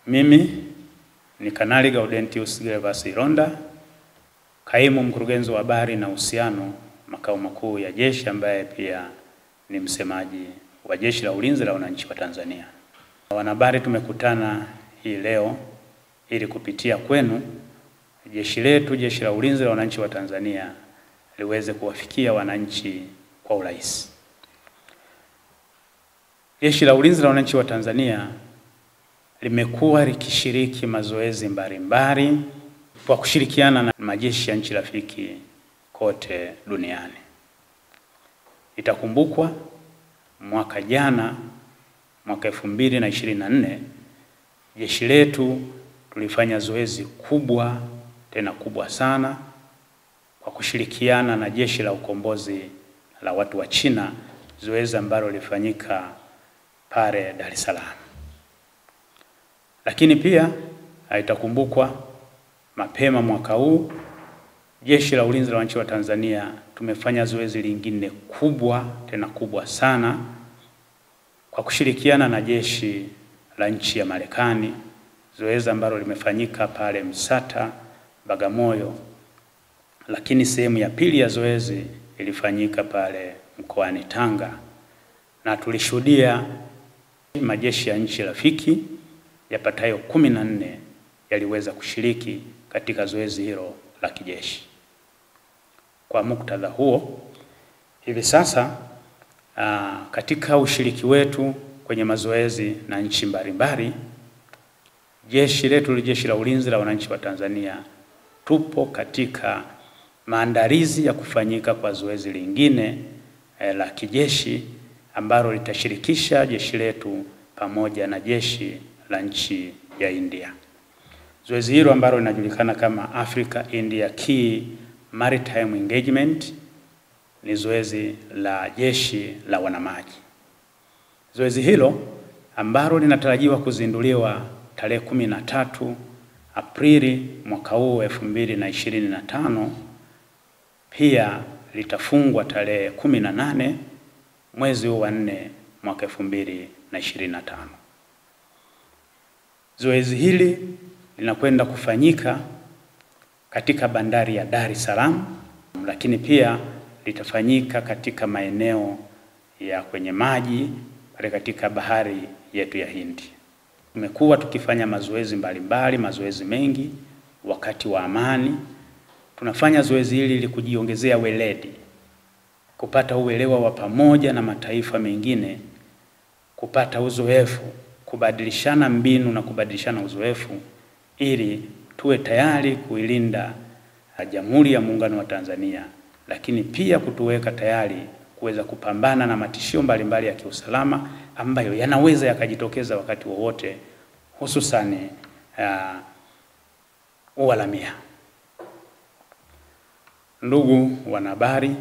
Mimi ni Kanali Gaudentius Gervas Ironda, kaimu mkurugenzi wa habari na uhusiano makao makuu ya jeshi, ambaye pia ni msemaji wa Jeshi la Ulinzi la Wananchi wa Tanzania. Wanahabari, tumekutana hii leo ili kupitia kwenu jeshi letu, Jeshi la Ulinzi la Wananchi wa Tanzania, liweze kuwafikia wananchi kwa urahisi. Jeshi la Ulinzi la Wananchi wa Tanzania limekuwa likishiriki mazoezi mbalimbali kwa kushirikiana na majeshi ya nchi rafiki kote duniani. Itakumbukwa mwaka jana, mwaka 2024, jeshi letu tulifanya zoezi kubwa, tena kubwa sana, kwa kushirikiana na Jeshi la Ukombozi la Watu wa China, zoezi ambalo lilifanyika pale Dar es Salaam. Lakini pia itakumbukwa mapema mwaka huu Jeshi la Ulinzi la Wananchi wa Tanzania tumefanya zoezi lingine kubwa, tena kubwa sana, kwa kushirikiana na jeshi la nchi ya Marekani, zoezi ambalo limefanyika pale Msata, Bagamoyo. Lakini sehemu ya pili ya zoezi ilifanyika pale mkoani Tanga, na tulishuhudia majeshi ya nchi rafiki yapatayo 14 yaliweza kushiriki katika zoezi hilo la kijeshi. Kwa muktadha huo, hivi sasa katika ushiriki wetu kwenye mazoezi na nchi mbalimbali, jeshi letu, Jeshi la Ulinzi la Wananchi wa Tanzania, tupo katika maandalizi ya kufanyika kwa zoezi lingine la kijeshi ambalo litashirikisha jeshi letu pamoja na jeshi la nchi ya India. Zoezi hilo ambalo linajulikana kama Africa India Key Maritime Engagement ni zoezi la jeshi la wanamaji. Zoezi hilo ambalo linatarajiwa kuzinduliwa tarehe 13 Aprili mwaka huu 2025, pia litafungwa tarehe 18 mwezi wa 4 mwaka 2025. Zoezi hili linakwenda kufanyika katika bandari ya Dar es Salaam, lakini pia litafanyika katika maeneo ya kwenye maji katika bahari yetu ya Hindi. Tumekuwa tukifanya mazoezi mbalimbali, mazoezi mengi wakati wa amani. Tunafanya zoezi hili ili kujiongezea weledi, kupata uelewa wa pamoja na mataifa mengine, kupata uzoefu, kubadilishana mbinu na kubadilishana uzoefu ili tuwe tayari kuilinda Jamhuri ya Muungano wa Tanzania, lakini pia kutuweka tayari kuweza kupambana na matishio mbalimbali ya kiusalama ambayo yanaweza yakajitokeza wakati wowote, hususani uharamia. Ndugu wanahabari,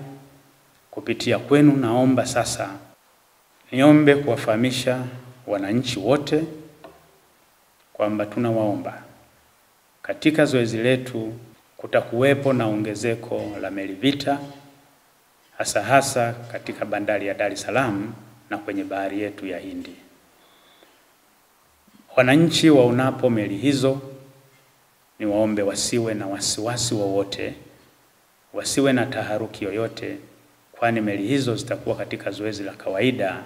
kupitia kwenu naomba sasa niombe kuwafahamisha wananchi wote kwamba tunawaomba katika zoezi letu kutakuwepo na ongezeko la meli vita, hasa katika bandari ya Dar es Salaam na kwenye bahari yetu ya Hindi. Wananchi waonapo meli hizo ni waombe wasiwe na wasiwasi wowote, wasiwe na taharuki yoyote, kwani meli hizo zitakuwa katika zoezi la kawaida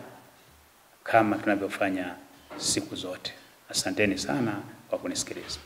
kama tunavyofanya siku zote. Asanteni sana kwa kunisikiliza.